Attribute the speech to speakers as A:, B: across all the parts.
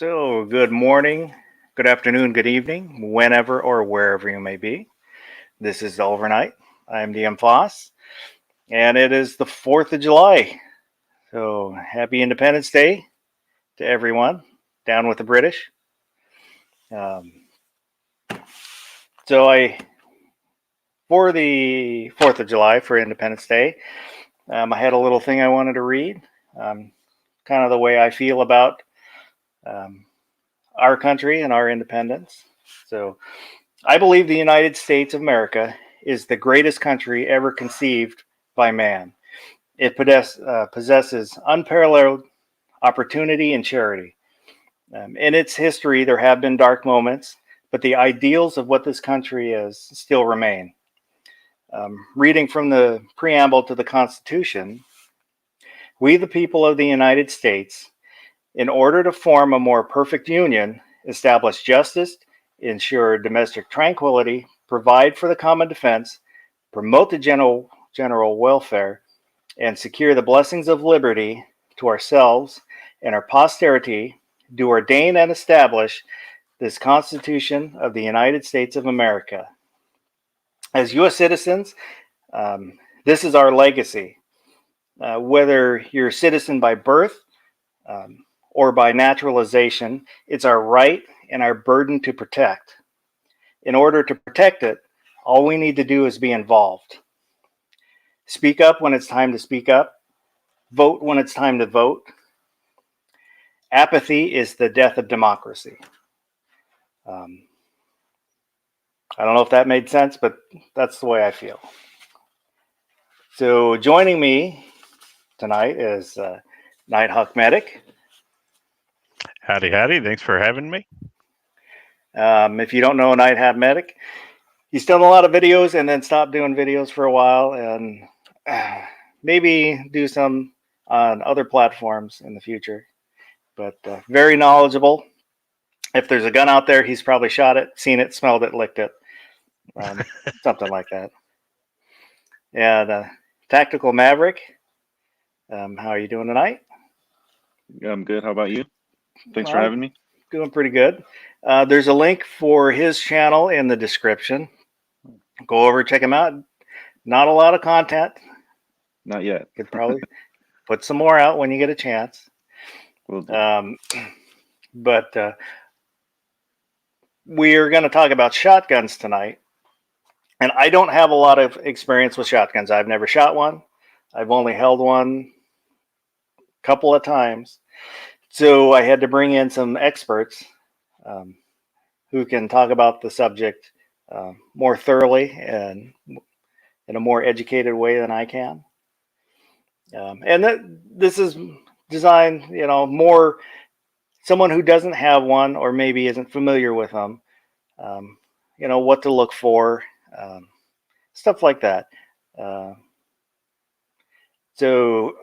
A: So, good morning, good afternoon, good evening, whenever or wherever you may be. This is Overnight. I'm DM Foss, and it is the 4th of July. So, happy Independence Day to everyone. Down with the British. Um, for the 4th of July, for Independence Day, I had a little thing I wanted to read. Kind of the way I feel about um, our country and our independence. So, I believe the United States of America is the greatest country ever conceived by man. It possesses unparalleled opportunity and charity. In its history, there have been dark moments, but the ideals of what this country is still remain. Reading from the preamble to the Constitution, we, the people of the United States, in order to form a more perfect union, establish justice, ensure domestic tranquility, provide for the common defense, promote the general welfare, and secure the blessings of liberty to ourselves and our posterity, do ordain and establish this Constitution of the United States of America. As U.S. citizens, this is our legacy. Whether you're a citizen by birth or by naturalization, it's our right and our burden to protect. In order to protect it, all we need to do is be involved. Speak up when it's time to speak up. Vote when it's time to vote. Apathy is the death of democracy. I don't know if that made sense, but that's the way I feel. So joining me tonight is Nighthawk Medic.
B: Howdy, howdy. Thanks for having me.
A: If you don't know Nighthawk Medic, he's done a lot of videos and then stopped doing videos for a while and maybe do some on other platforms in the future. But very knowledgeable. If there's a gun out there, he's probably shot it, seen it, smelled it, licked it. Something like that. And Tactical Maverick, how are you doing tonight?
C: Yeah, I'm good. How about you? Thanks for having me.
A: Doing pretty good. There's a link for his channel in the description. Go over, check him out. Not a lot of content.
C: Not yet.
A: Could probably put some more out when you get a chance. But we're going to talk about shotguns tonight. And I don't have a lot of experience with shotguns. I've never shot one. I've only held one a couple of times. So I had to bring in some experts who can talk about the subject more thoroughly and in a more educated way than I can. And this is designed, more someone who doesn't have one or maybe isn't familiar with them, what to look for, stuff like that. So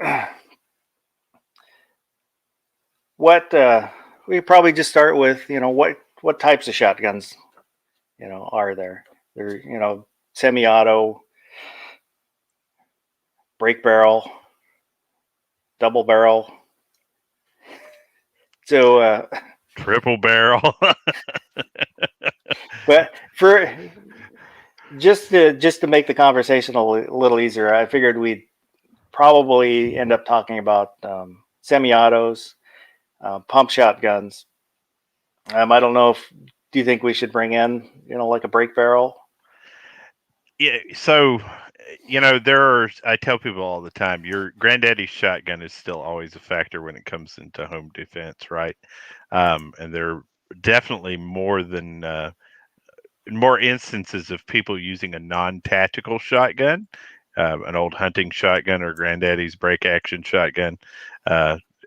A: what we probably just start with, what types of shotguns, are there? They're, semi-auto, break barrel, double barrel. So
B: triple barrel.
A: But for just to make the conversation a little easier, I figured we'd probably end up talking about semi-autos, pump shotguns. I don't know do you think we should bring in, like a break barrel?
B: Yeah. So, I tell people all the time, your granddaddy's shotgun is still always a factor when it comes into home defense, right? And there are definitely more instances of people using a non-tactical shotgun, an old hunting shotgun or granddaddy's break action shotgun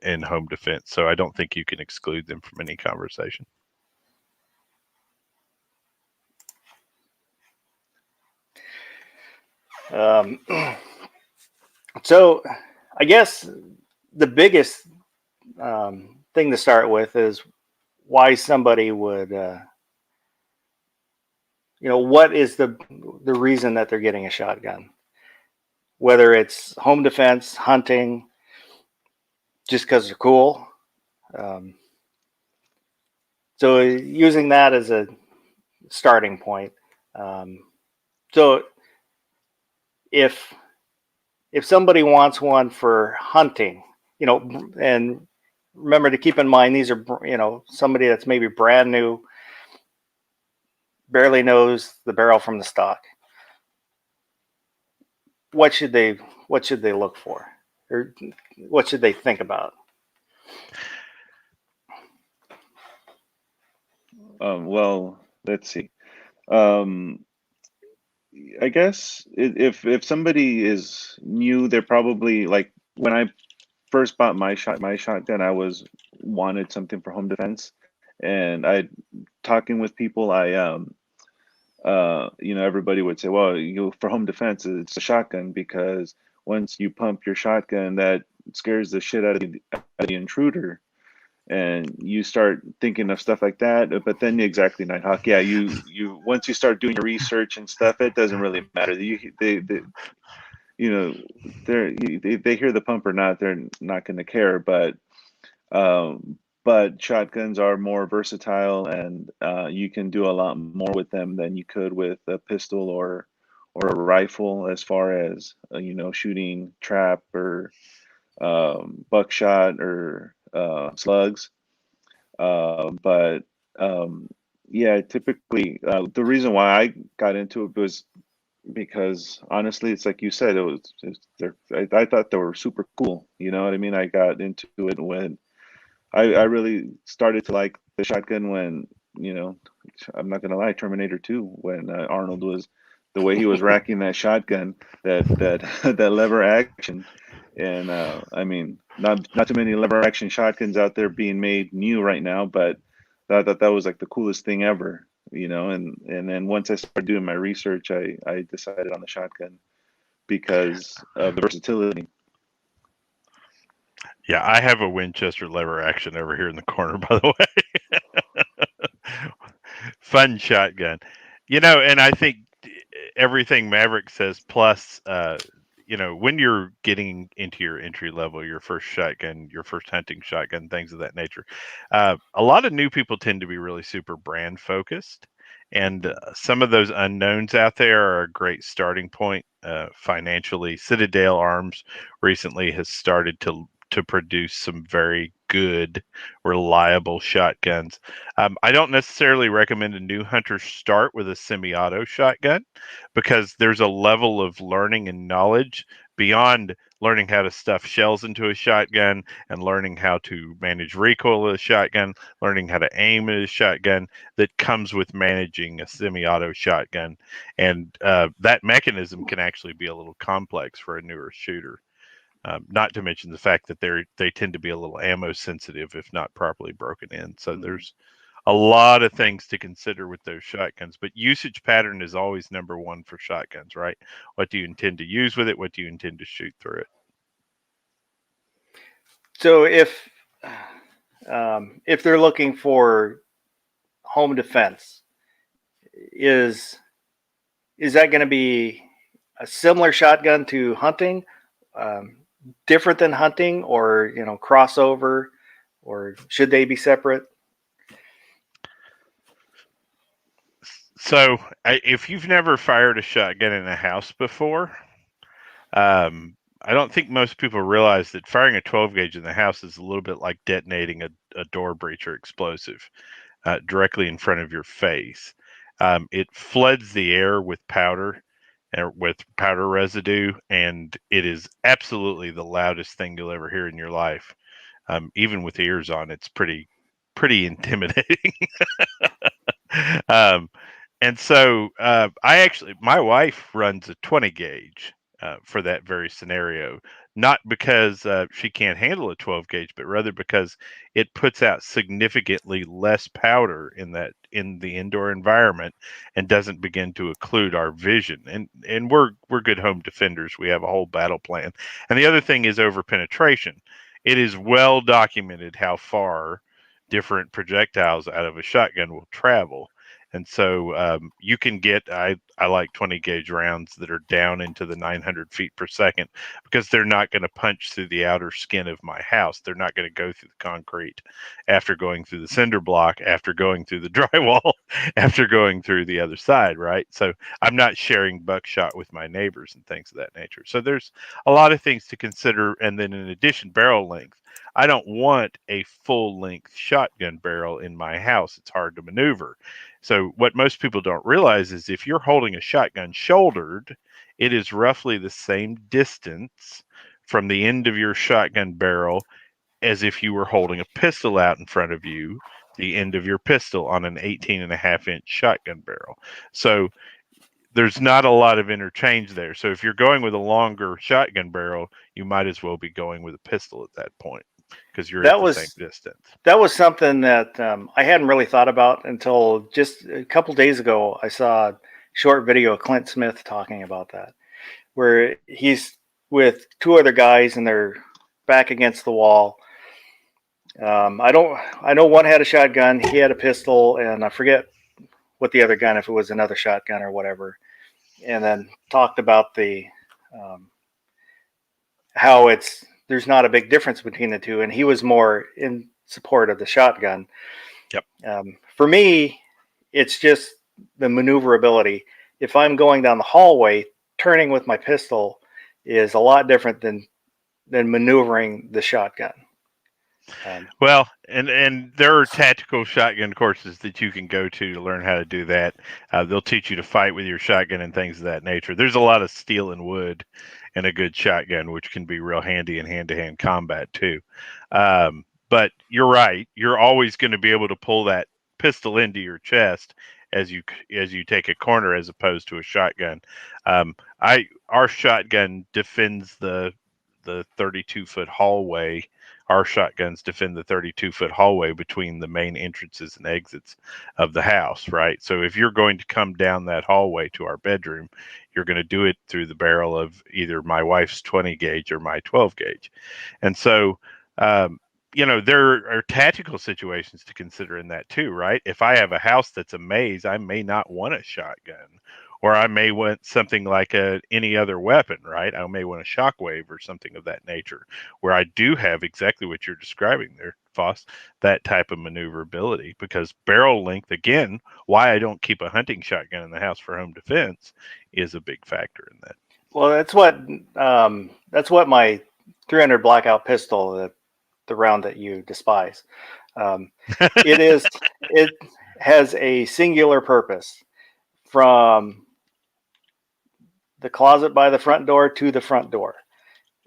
B: in home defense. So I don't think you can exclude them from any conversation.
A: So I guess the biggest thing to start with is why somebody would, what is the reason that they're getting a shotgun? Whether it's home defense, hunting, just because they're cool. So using that as a starting point. So if somebody wants one for hunting, and remember to keep in mind these are somebody that's maybe brand new, barely knows the barrel from the stock. What should they look for, or what should they think about?
C: Well, let's see. I guess if somebody is new, they're probably like, when I first bought my shotgun, I wanted something for home defense, and I talking with people, everybody would say, well, for home defense, it's a shotgun, because once you pump your shotgun, that scares the shit out of the intruder, and you start thinking of stuff like that. But then, exactly, Nighthawk, yeah, you once you start doing your research and stuff, it doesn't really matter. They hear the pump or not, they're not going to care. But shotguns are more versatile, and you can do a lot more with them than you could with a pistol or a rifle, as far as shooting trap or buckshot or slugs. But yeah, typically the reason why I got into it was because, honestly, it's like you said, I thought they were super cool. You know what I mean? I got into it when I really started to like the shotgun when, I'm not gonna lie, Terminator 2, when Arnold was, the way he was racking that shotgun, that that lever action. And I mean, not too many lever action shotguns out there being made new right now, but I thought that was like the coolest thing ever. And then once I started doing my research, I decided on the shotgun because of the versatility.
B: Yeah, I have a Winchester lever action over here in the corner, by the way. Fun shotgun. And I think everything Maverick says, plus, when you're getting into your entry level, your first shotgun, your first hunting shotgun, things of that nature, a lot of new people tend to be really super brand focused. And some of those unknowns out there are a great starting point financially. Citadel Arms recently has started to produce some very good, reliable shotguns. I don't necessarily recommend a new hunter start with a semi-auto shotgun, because there's a level of learning and knowledge beyond learning how to stuff shells into a shotgun and learning how to manage recoil of a shotgun, learning how to aim at a shotgun, that comes with managing a semi-auto shotgun. And that mechanism can actually be a little complex for a newer shooter. Not to mention the fact that they tend to be a little ammo sensitive if not properly broken in. So there's a lot of things to consider with those shotguns, but usage pattern is always number one for shotguns, right? What do you intend to use with it? What do you intend to shoot through it?
A: So if they're looking for home defense, is that going to be a similar shotgun to hunting, different than hunting, or crossover, or should they be separate?
B: So if you've never fired a shotgun in a house before, I don't think most people realize that firing a 12 gauge in the house is a little bit like detonating a door breacher explosive directly in front of your face. It floods the air with powder residue, and it is absolutely the loudest thing you'll ever hear in your life. Even with ears on, it's pretty intimidating. um, and so my wife runs a 20 gauge for that very scenario, not because she can't handle a 12 gauge, but rather because it puts out significantly less powder in the indoor environment and doesn't begin to occlude our vision. And we're good home defenders. We have a whole battle plan. And the other thing is over penetration. It is well documented how far different projectiles out of a shotgun will travel. And so you can get, I like 20 gauge rounds that are down into the 900 feet per second, because they're not going to punch through the outer skin of my house. They're not going to go through the concrete after going through the cinder block, after going through the drywall, after going through the other side, right? So I'm not sharing buckshot with my neighbors and things of that nature. So there's a lot of things to consider. And then in addition, barrel length. I don't want a full length shotgun barrel in my house. It's hard to maneuver. So what most people don't realize is if you're holding a shotgun shouldered, it is roughly the same distance from the end of your shotgun barrel as if you were holding a pistol out in front of you, the end of your pistol on an 18.5-inch shotgun barrel. So there's not a lot of interchange there. So if you're going with a longer shotgun barrel, you might as well be going with a pistol at that point, because you're at the same distance.
A: That was something that I hadn't really thought about until just a couple days ago. I saw a short video of Clint Smith talking about that, where he's with two other guys and they're back against the wall. I know one had a shotgun, he had a pistol, and I forget what the other gun, if it was another shotgun or whatever. And then talked about the how there's not a big difference between the two, and he was more in support of the shotgun.
B: Yep.
A: For me, it's just the maneuverability. If I'm going down the hallway, turning with my pistol is a lot different than maneuvering the shotgun.
B: Well, and there are tactical shotgun courses that you can go to learn how to do that. They'll teach you to fight with your shotgun and things of that nature. There's a lot of steel and wood in a good shotgun, which can be real handy in hand-to-hand combat too. But you're right. You're always going to be able to pull that pistol into your chest as you take a corner, as opposed to a shotgun. Our shotgun defends the 32-foot hallway. Our shotguns defend the 32-foot hallway between the main entrances and exits of the house, right? So if you're going to come down that hallway to our bedroom, you're going to do it through the barrel of either my wife's 20 gauge or my 12 gauge. And so, there are tactical situations to consider in that too, right? If I have a house that's a maze, I may not want a shotgun, or I may want something like any other weapon, right? I may want a shockwave or something of that nature, where I do have exactly what you're describing there, Foss, that type of maneuverability. Because barrel length, again, why I don't keep a hunting shotgun in the house for home defense is a big factor in that.
A: Well, that's what my 300 blackout pistol, the round that you despise, it has a singular purpose from the closet by the front door to the front door.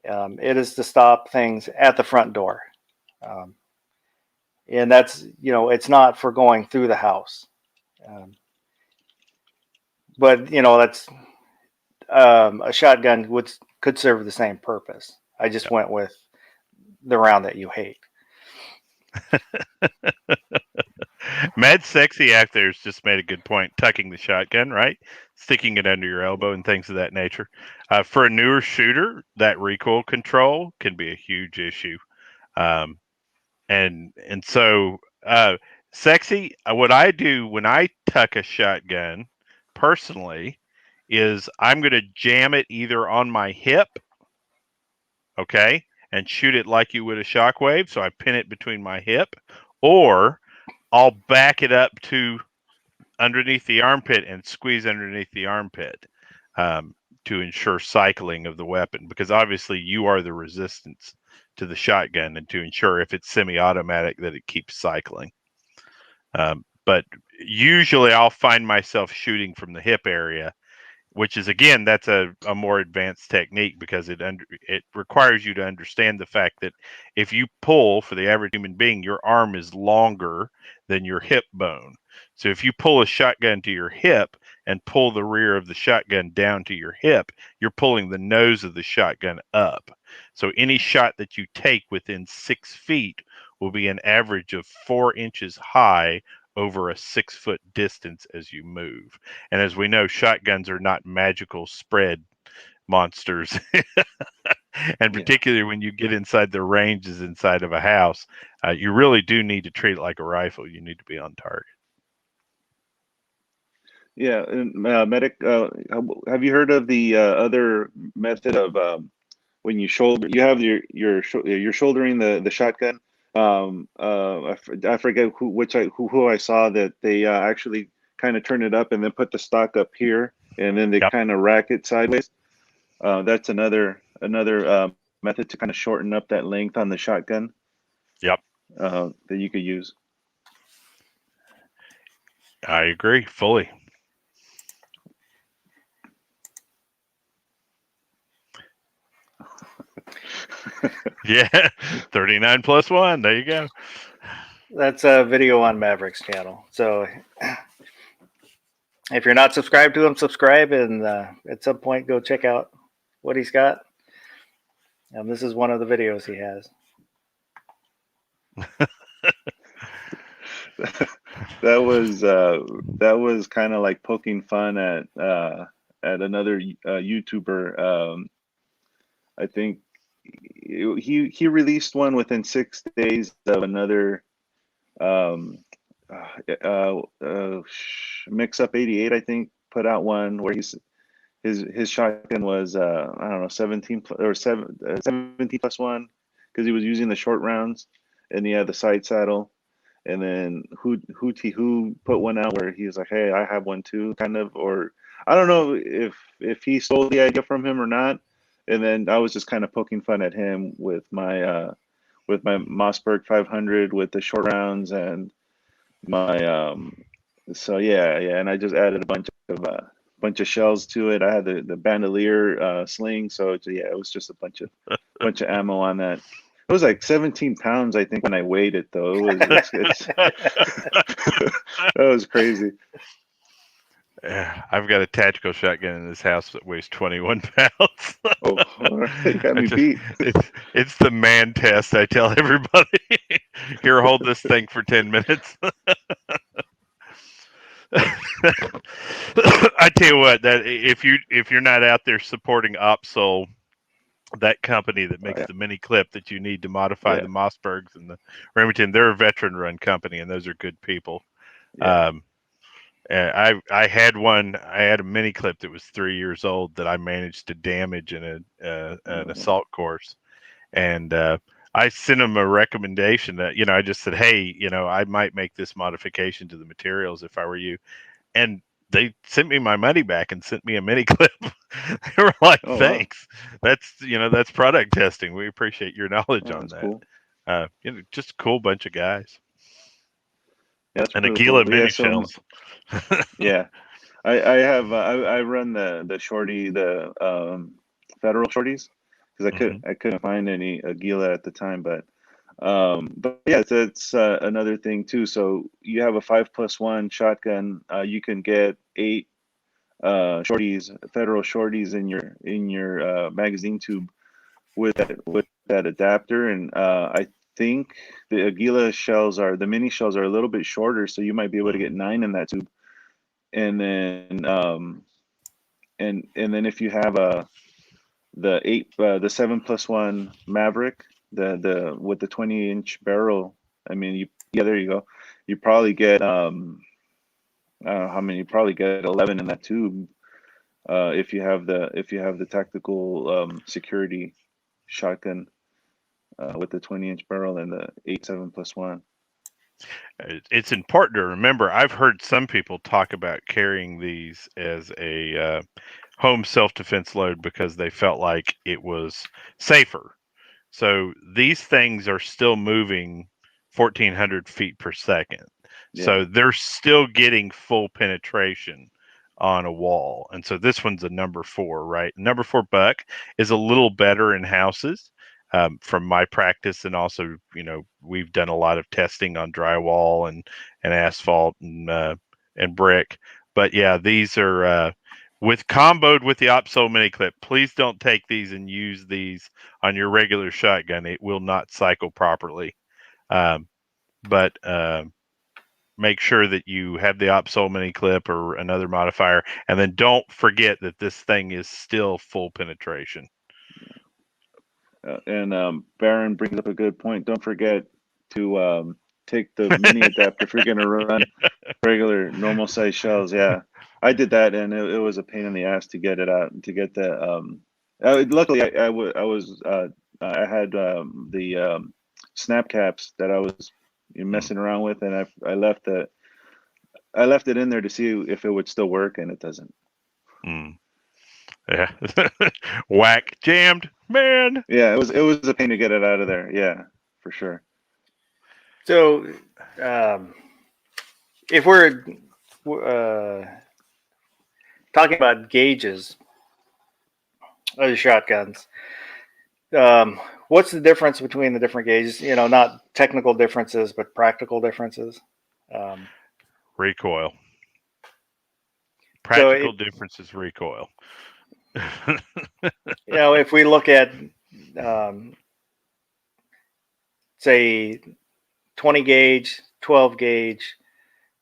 A: It is to stop things at the front door. And that's, it's not for going through the house. But, that's a shotgun could serve the same purpose. I just went with the round that you hate.
B: Mad Sexy out there's just made a good point, tucking the shotgun, right? Sticking it under your elbow and things of that nature. For a newer shooter, that recoil control can be a huge issue. And so, Sexy, what I do when I tuck a shotgun, personally, is I'm going to jam it either on my hip, okay, and shoot it like you would a shockwave. So I pin it between my hip, or I'll back it up to underneath the armpit and squeeze underneath the armpit to ensure cycling of the weapon, because obviously you are the resistance to the shotgun, and to ensure if it's semi-automatic that it keeps cycling. But usually I'll find myself shooting from the hip area, which is, again, that's a more advanced technique, because it requires you to understand the fact that if you pull, for the average human being, your arm is longer than your hip bone. So if you pull a shotgun to your hip and pull the rear of the shotgun down to your hip, you're pulling the nose of the shotgun up. So any shot that you take within 6 feet will be an average of 4 inches high over a 6-foot distance as you move. And as we know, shotguns are not magical spread monsters. And particularly when you get inside the ranges inside of a house, you really do need to treat it like a rifle. You need to be on target.
C: Yeah, and medic. Have you heard of the other method of when you shoulder? You have you're shouldering the shotgun. I forget who I saw that they actually kind of turn it up and then put the stock up here, and then they
B: Yep.
C: kind of rack it sideways. That's another method to kind of shorten up that length on the shotgun
B: Yep.
C: that you could use.
B: I agree fully. Yeah. 39 plus 1. There you go.
A: That's a video on Maverick's channel. So if you're not subscribed to him, subscribe, and at some point go check out what he's got. This is one of the videos he has.
C: That was kind of like poking fun at another YouTuber. I think he released one within 6 days of another Mix Up 88. I think put out one where his shotgun was I don't know 17 plus one because he was using the short rounds and he had the side saddle. And then who put one out where he was like, "Hey, I have one too," kind of, or I don't know if he stole the idea from him or not. And then I was just kind of poking fun at him with my Mossberg 500 with the short rounds and my so yeah, and I just added a bunch of shells to it. I had the bandolier sling, so yeah, it was just a bunch of ammo on that. It was like 17 pounds, I think, when I weighed it, though. It's that was crazy.
B: Yeah, I've got a tactical shotgun in this house that weighs 21 pounds.
C: Oh, all right, you got me
B: I just,
C: beat.
B: it's the man test. I tell everybody, here, hold this thing for 10 minutes. I tell you what, that if you're not out there supporting Opsol, that company that
C: Oh,
B: makes
C: yeah,
B: the mini clip that you need to modify
C: yeah,
B: the Mossbergs and the Remington, they're a veteran run company, and those are good people.
C: yeah.
B: Um, I had one. I had a mini clip that was 3 years old that I managed to damage in an assault course, and I sent them a recommendation that I just said, hey, I might make this modification to the materials if I were you, and they sent me my money back and sent me a mini clip. They were like,
C: Oh, wow.
B: thanks. That's product testing. We appreciate your knowledge
C: Oh,
B: on
C: that's
B: that.
C: cool.
B: Just a cool bunch of guys.
C: Yeah, that's
B: And
C: really cool.
B: Aguila
C: But yeah,
B: mini
C: so
B: shells.
C: yeah, I have I run the shorty the federal shorties because
B: Hmm.
C: I couldn't find any Aguila at the time, but yeah, it's another thing too. So you have a 5+1 shotgun. You can get 8 federal shorties in your magazine tube with that adapter, and I think the the mini shells are a little bit shorter, so you might be able to get 9 in that tube. And then and then if you have the 7+1 Maverick, the with the 20-inch barrel, I mean, yeah, there you go. You probably get I don't know how many. You probably get 11 in that tube if you have the tactical security shotgun with the 20-inch barrel and the 8.7+1.
B: It's important to remember. I've heard some people talk about carrying these as a home self-defense load because they felt like it was safer. So these things are still moving 1,400 feet per second.
C: Yeah,
B: So they're still getting full penetration on a wall. And so this one's a number 4, right? Number 4 buck is a little better in houses. From my practice, and also, we've done a lot of testing on drywall and asphalt and brick. But yeah, these are with comboed with the Opsol mini clip. Please don't take these and use these on your regular shotgun. It will not cycle properly. But make sure that you have the Opsol mini clip or another modifier, and then don't forget that this thing is still full penetration.
C: and Baron brings up a good point. Don't forget to take the mini adapter if you're going to run regular normal size shells. Yeah, I did that, and it was a pain in the ass to get it out, to get the. Luckily, I had the snap caps that I was messing around with, and I left it in there to see if it would still work, and it doesn't.
B: Yeah. Whack, jammed, man.
C: Yeah, it was a pain to get it out of there. Yeah, for sure.
A: So, if we're talking about gauges of the shotguns, what's the difference between the different gauges? Not technical differences, but practical differences.
B: Recoil.
A: So
B: Practical difference is recoil.
A: if we look at, say, 20 gauge, 12 gauge,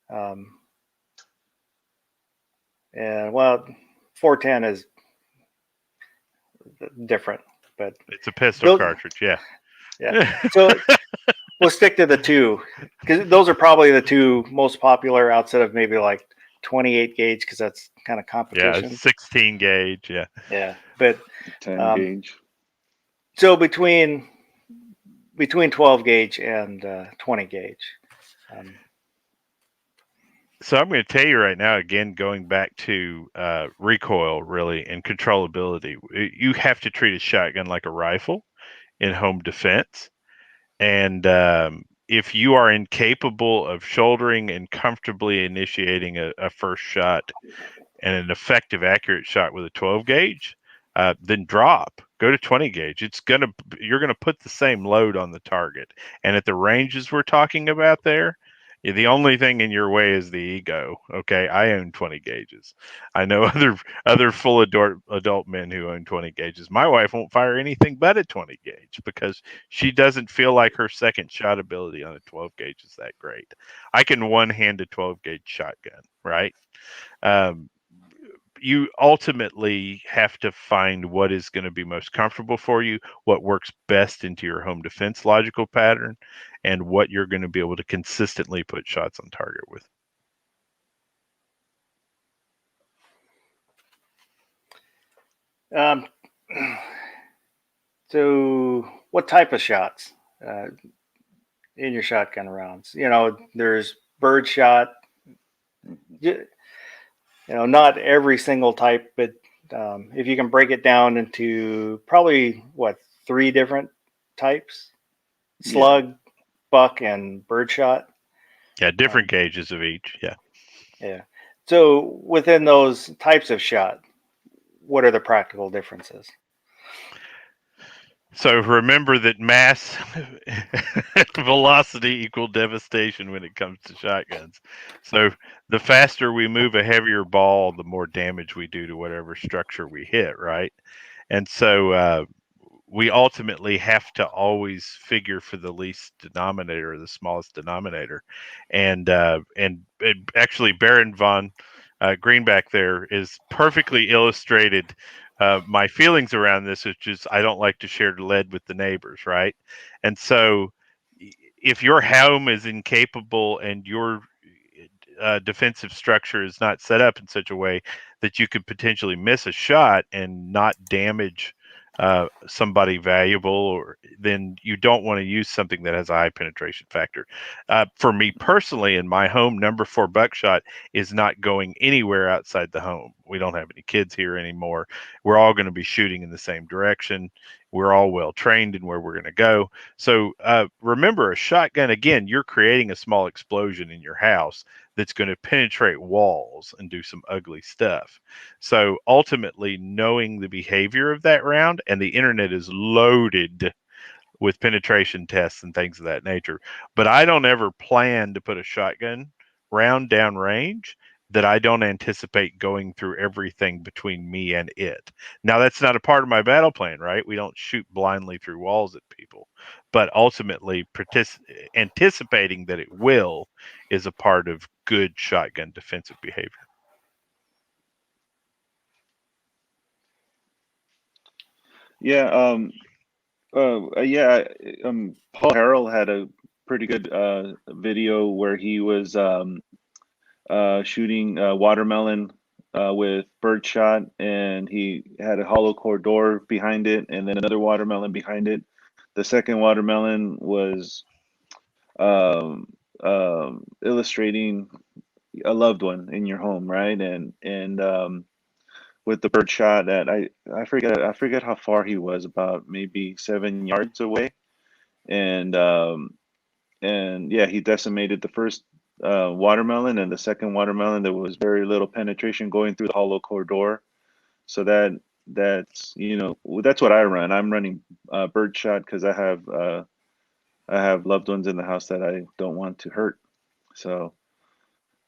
A: and 410 is different, but
B: it's a pistol cartridge. Yeah.
A: So we'll stick to the two, because those are probably the two most popular outside of maybe like 28 gauge, because that's kind of competition.
B: Yeah, 16 gauge. Yeah.
A: Yeah, but
C: 10 gauge.
A: So between 12 gauge and 20 gauge.
B: So I'm going to tell you right now, again, going back to recoil, really, and controllability. You have to treat a shotgun like a rifle in home defense. And if you are incapable of shouldering and comfortably initiating a first shot and an effective, accurate shot with a 12 gauge, then drop. Go to 20 gauge. You're gonna put the same load on the target. And at the ranges we're talking about there, the only thing in your way is the ego. Okay, I own 20 gauges. I know other full adult men who own 20 gauges. My wife won't fire anything but a 20 gauge because she doesn't feel like her second shot ability on a 12 gauge is that great. I can one-hand a 12 gauge shotgun, right? You ultimately have to find what is going to be most comfortable for you, what works best into your home defense logical pattern, and what you're going to be able to consistently put shots on target with.
A: So what type of shots in your shotgun rounds? There's bird shot. Not every single type, but if you can break it down into probably 3 different types: slug, buck, and birdshot.
B: Yeah, different gauges of each. Yeah.
A: Yeah. So within those types of shot, what are the practical differences?
B: So remember that mass velocity equal devastation when it comes to shotguns. So the faster we move a heavier ball, the more damage we do to whatever structure we hit, right? And so we ultimately have to always figure for the least denominator or the smallest denominator. And actually Baron von Greenback there is perfectly illustrated my feelings around this, which is I don't like to share lead with the neighbors, right? And so if your home is incapable and your defensive structure is not set up in such a way that you could potentially miss a shot and not damage somebody valuable, or then you don't want to use something that has a high penetration factor. For me personally, in my home, number 4 buckshot is not going anywhere outside the home. We don't have any kids here anymore. We're all going to be shooting in the same direction. We're all well trained in where we're going to go. So remember, a shotgun, again, you're creating a small explosion in your house that's going to penetrate walls and do some ugly stuff. So ultimately, knowing the behavior of that round, and the internet is loaded with penetration tests and things of that nature. But I don't ever plan to put a shotgun round down range that I don't anticipate going through everything between me and it. Now, that's not a part of my battle plan, right? We don't shoot blindly through walls at people. But ultimately, anticipating that it will is a part of good shotgun defensive behavior.
C: Yeah. Paul Harrell had a pretty good video where he was shooting watermelon with birdshot, and he had a hollow core door behind it, and then another watermelon behind it. The second watermelon was um, illustrating a loved one in your home, right? And with the birdshot, that I forget how far he was, about maybe 7 yards away, and yeah, he decimated the first watermelon, and the second watermelon there was very little penetration going through the hollow core door. So that's that's what I run. I'm running birdshot because I have loved ones in the house that I don't want to hurt. So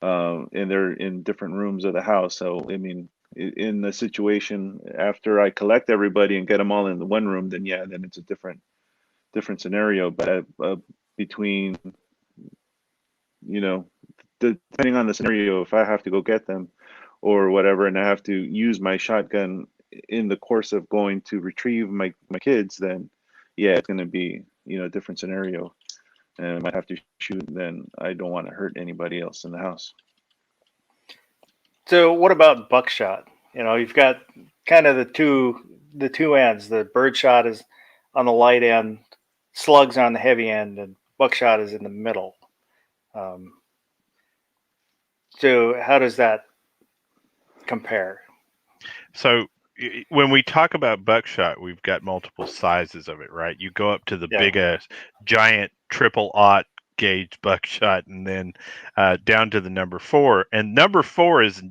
C: and they're in different rooms of the house. So I mean, in the situation after I collect everybody and get them all in the one room, then yeah, then it's a different scenario. But between depending on the scenario, if I have to go get them or whatever, and I have to use my shotgun in the course of going to retrieve my kids, then yeah, it's going to be a different scenario, and I might have to shoot. Then I don't want to hurt anybody else in the house.
A: So what about buckshot? You've got kind of the two ends. The birdshot is on the light end, slugs on the heavy end, and buckshot is in the middle. Um, so how does that compare?
B: So when we talk about buckshot, we've got multiple sizes of it, right? You go up to the big giant triple-aught gauge buckshot, and then down to the number 4. And number 4 is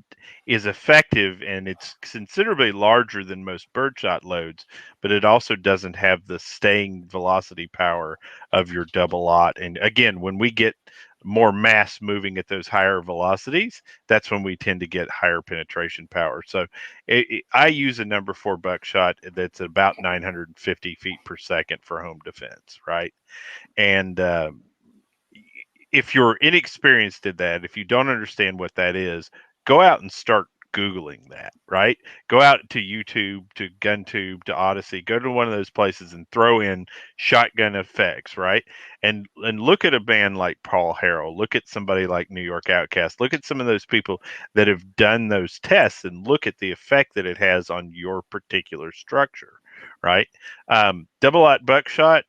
B: effective, and it's considerably larger than most birdshot loads, but it also doesn't have the staying velocity power of your double-aught. And again, when we get more mass moving at those higher velocities, that's when we tend to get higher penetration power. So I use a number 4 buckshot that's about 950 feet per second for home defense, right? And if you're inexperienced at that, if you don't understand what that is, go out and start Googling that, right? Go out to YouTube, to GunTube, to Odyssey, go to one of those places and throw in shotgun effects, right? And look at a band like Paul Harrell, look at somebody like New York Outcast, look at some of those people that have done those tests and look at the effect that it has on your particular structure, right? Double-aught buckshot,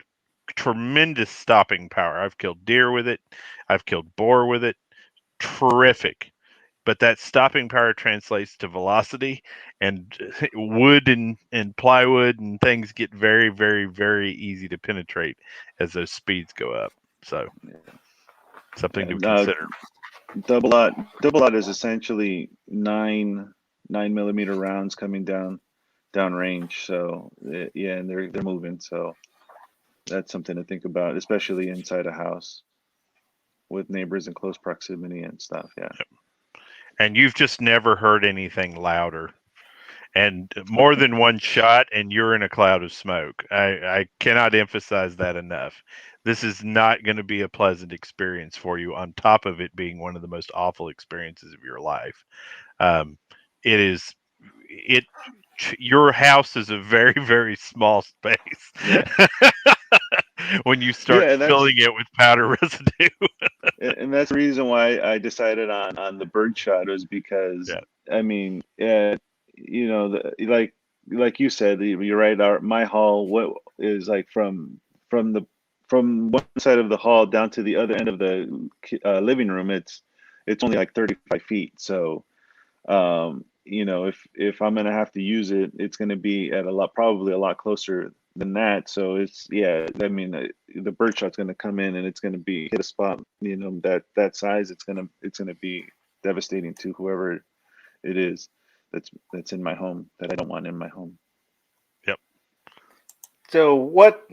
B: tremendous stopping power. I've killed deer with it. I've killed boar with it. Terrific. But that stopping power translates to velocity, and wood and plywood and things get very, very, very easy to penetrate as those speeds go up. So something to consider.
C: Double-aught is essentially 9 millimeter rounds coming down range. So yeah, and they're moving. So that's something to think about, especially inside a house with neighbors in close proximity and stuff. Yeah.
B: And you've just never heard anything louder. And more than one shot, and you're in a cloud of smoke. I cannot emphasize that enough. This is not going to be a pleasant experience for you, on top of it being one of the most awful experiences of your life. Your house is a very, very small space.
C: Yeah.
B: When you start filling it with powder residue.
C: And that's the reason why I decided on the birdshot, was because I mean, like you said, you're right. My hall, what is like from one side of the hall down to the other end of the living room, it's only like 35 feet. So if I'm gonna have to use it, it's gonna be at probably a lot closer than that. So I mean, the birdshot's gonna come in and it's gonna hit a spot, that size. It's gonna be devastating to whoever it is that's in my home, that I don't want in my home.
B: Yep.
A: So what?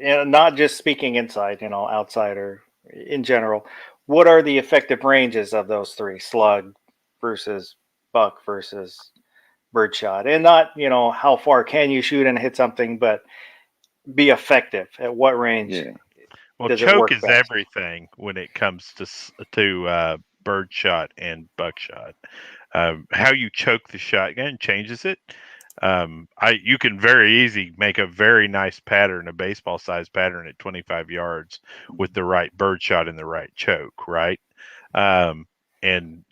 A: Not just speaking inside, outside or in general. What are the effective ranges of those three: slug versus buck versus birdshot? And not, how far can you shoot and hit something, but be effective at what range.
C: Yeah.
B: Well,
A: does it
B: choke
A: work
B: is
A: best?
B: everything when it comes to birdshot and buckshot. How you choke the shotgun changes it. You can very easy make a very nice pattern, a baseball sized pattern at 25 yards with the right bird shot and the right choke, right? And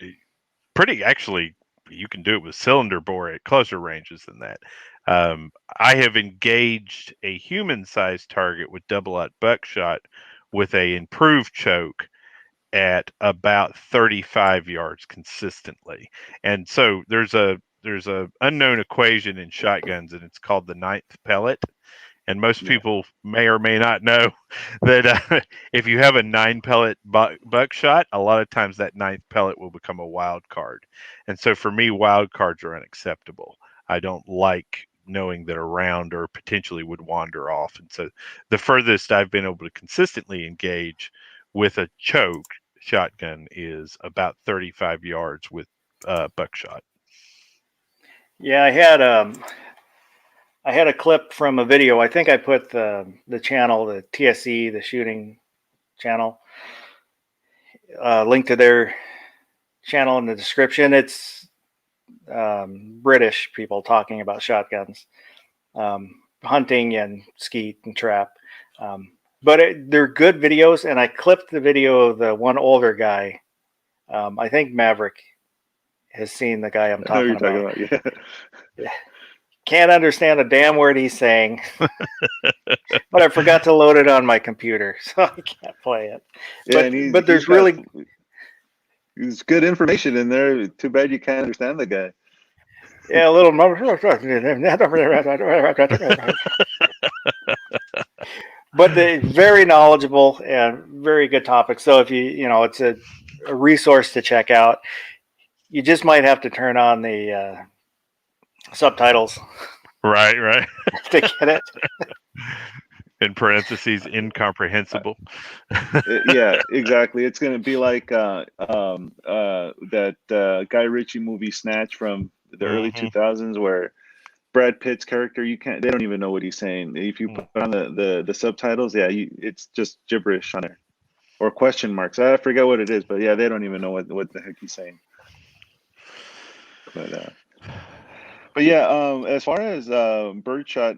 B: pretty actually, you can do it with cylinder bore at closer ranges than that. I have engaged a human sized target with double-aught buckshot with a improved choke at about 35 yards consistently. And so there's a unknown equation in shotguns, and it's called the ninth pellet. And most people may or may not know that if you have a 9 pellet buckshot, a lot of times that ninth pellet will become a wild card. And so for me, wild cards are unacceptable. I don't like knowing that a round or potentially would wander off. And so the furthest I've been able to consistently engage with a choke shotgun is about 35 yards with buckshot.
A: Yeah, I had a clip from a video. I think I put the channel, the TSE, the shooting channel, link to their channel in the description. It's British people talking about shotguns, hunting and skeet and trap. But they're good videos, and I clipped the video of the one older guy. I think Maverick has seen the guy I'm
C: I know
A: talking
C: you're talking
A: about.
C: about. Yeah.
A: Can't understand a damn word he's saying, but I forgot to load it on my computer, so I can't play it.
C: Yeah,
A: But there's really
C: there's good information in there. Too bad you can't understand the guy.
A: a little but they very knowledgeable and very good topic. So if it's a resource to check out. You just might have to turn on the subtitles
B: Right.
A: to get it.
B: In parentheses, incomprehensible.
C: Yeah, exactly. It's going to be like that Guy Ritchie movie Snatch from the early 2000s, where Brad Pitt's character, they don't even know what he's saying. If you put on the subtitles, it's just gibberish on there, or question marks. I forget what it is, but yeah, they don't even know what the heck he's saying. But yeah, as far as birdshot,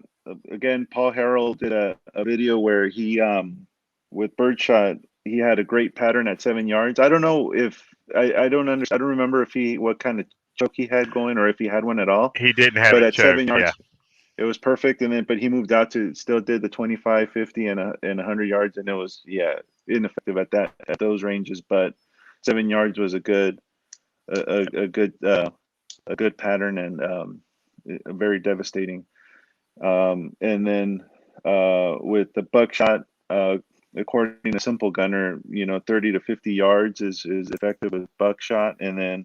C: again, Paul Harrell did a video where he with birdshot, he had a great pattern at 7 yards. I don't know if I don't understand. I don't remember what kind of choke he had going, or if he had one at all.
B: He didn't have
C: but
B: a
C: at
B: choke,
C: 7 yards, it was perfect. And then, but he moved out to still did the 25, 50, and 100 yards, and it was ineffective at those ranges. But 7 yards was a good pattern, and very devastating. And then with the buckshot, according to Simple Gunner, 30 to 50 yards is effective with buckshot. And then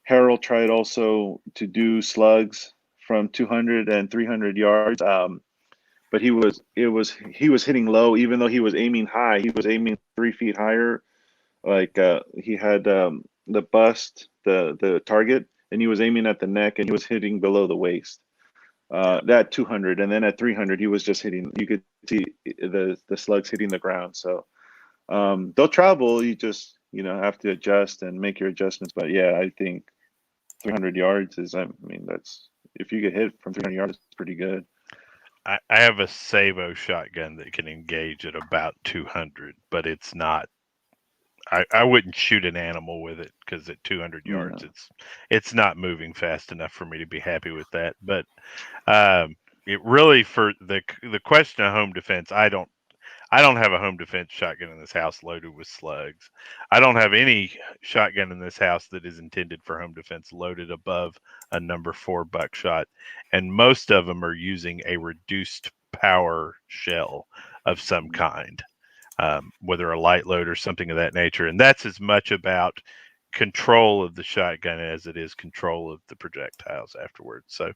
C: Harold tried also to do slugs from 200 and 300 yards. But he was hitting low, even though he was aiming high. He was aiming 3 feet higher. Like he had the bust, the target, and he was aiming at the neck, and he was hitting below the waist. That 200, and then at 300 he was just hitting. You could see the slugs hitting the ground. So they'll travel. You just have to adjust and make your adjustments. But yeah, I think 300 yards is. I mean, that's, if you get hit from 300 yards, it's pretty good.
B: I have a Savo shotgun that can engage at about 200, but it's not. I wouldn't shoot an animal with it, because at 200 yards, it's not moving fast enough for me to be happy with that. But it really, for the question of home defense, I don't have a home defense shotgun in this house loaded with slugs. I don't have any shotgun in this house that is intended for home defense loaded above a number 4 buckshot, and most of them are using a reduced power shell of some kind. Whether a light load or something of that nature. And that's as much about control of the shotgun as it is control of the projectiles afterwards. So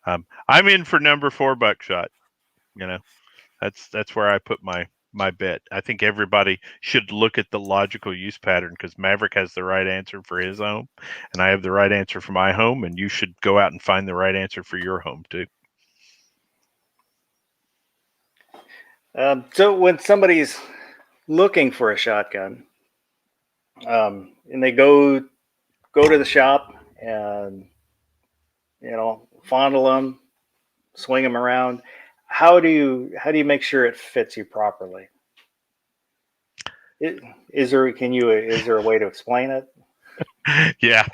B: I'm in for number 4 buckshot. That's where I put my bet. I think everybody should look at the logical use pattern, because Maverick has the right answer for his home, and I have the right answer for my home, and you should go out and find the right answer for your home too.
A: So when somebody's looking for a shotgun, and they go to the shop and fondle them, swing them around. How do you make sure it fits you properly? Is there a way to explain it?
B: Yeah,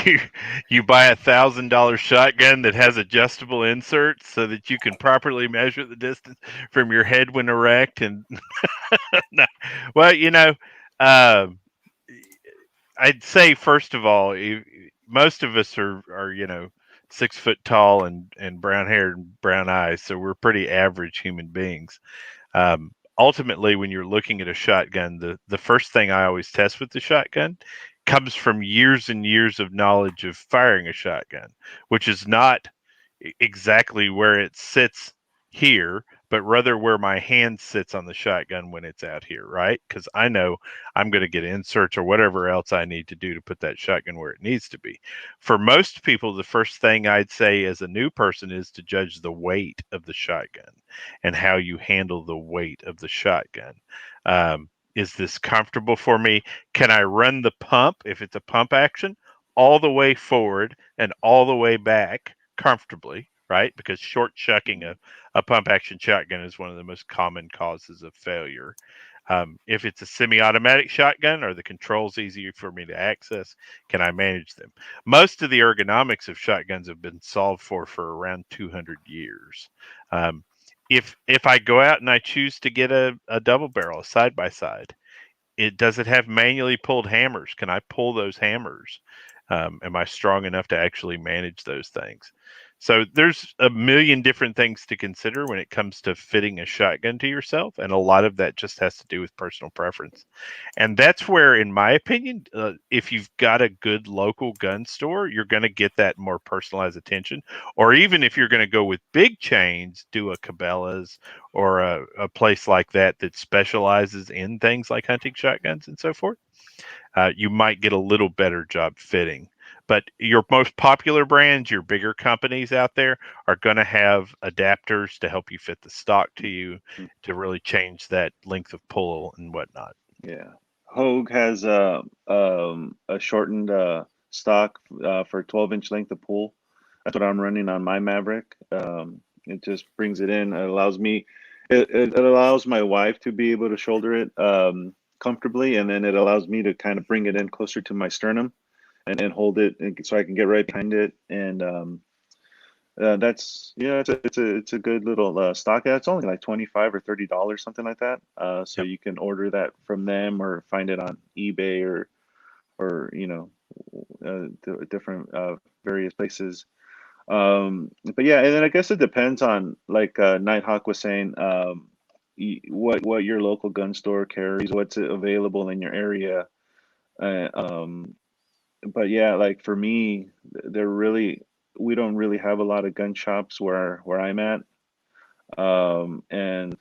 B: you you buy $1,000 shotgun that has adjustable inserts so that you can properly measure the distance from your head when erect. And no. Well, um, I'd say first of all, most of us are 6 foot tall and brown hair and brown eyes, so we're pretty average human beings. Ultimately, when you're looking at a shotgun, the first thing I always test with the shotgun comes from years and years of knowledge of firing a shotgun, which is not exactly where it sits here, but rather where my hand sits on the shotgun when it's out here, right? Because I know I'm going to get inserts or whatever else I need to do to put that shotgun where it needs to be. For most people, the first thing I'd say as a new person is to judge the weight of the shotgun and how you handle the weight of the shotgun. Is this comfortable for me? Can I run the pump, if it's a pump action, all the way forward and all the way back comfortably, right? Because short shucking a pump action shotgun is one of the most common causes of failure. If it's a semi-automatic shotgun, are the controls easier for me to access? Can I manage them? Most of the ergonomics of shotguns have been solved for around 200 years. If I go out and I choose to get a double barrel, a side by side, does it have manually pulled hammers? Can I pull those hammers? Am I strong enough to actually manage those things? So there's a million different things to consider when it comes to fitting a shotgun to yourself, and a lot of that just has to do with personal preference. And that's where, in my opinion, if you've got a good local gun store, you're going to get that more personalized attention. Or even if you're going to go with big chains, do a Cabela's or a place like that that specializes in things like hunting shotguns and so forth. You might get a little better job fitting. But your most popular brands, your bigger companies out there, are going to have adapters to help you fit the stock to you to really change that length of pull and whatnot.
C: Yeah. Hogue has a shortened stock for 12-inch length of pull. That's what I'm running on my Maverick. It just brings it in. It allows me, it allows my wife to be able to shoulder it comfortably, and then it allows me to kind of bring it in closer to my sternum and hold it, so I can get right behind it. And that's it's a good little stock. It's only like $25 or $30, something like that. So
B: Yep.
C: you can order that from them or find it on eBay or different various places. But yeah, and then I guess it depends on, like Nighthawk was saying, what your local gun store carries, what's available in your area. Uh, um, but yeah, like for me, we don't really have a lot of gun shops where I'm at. And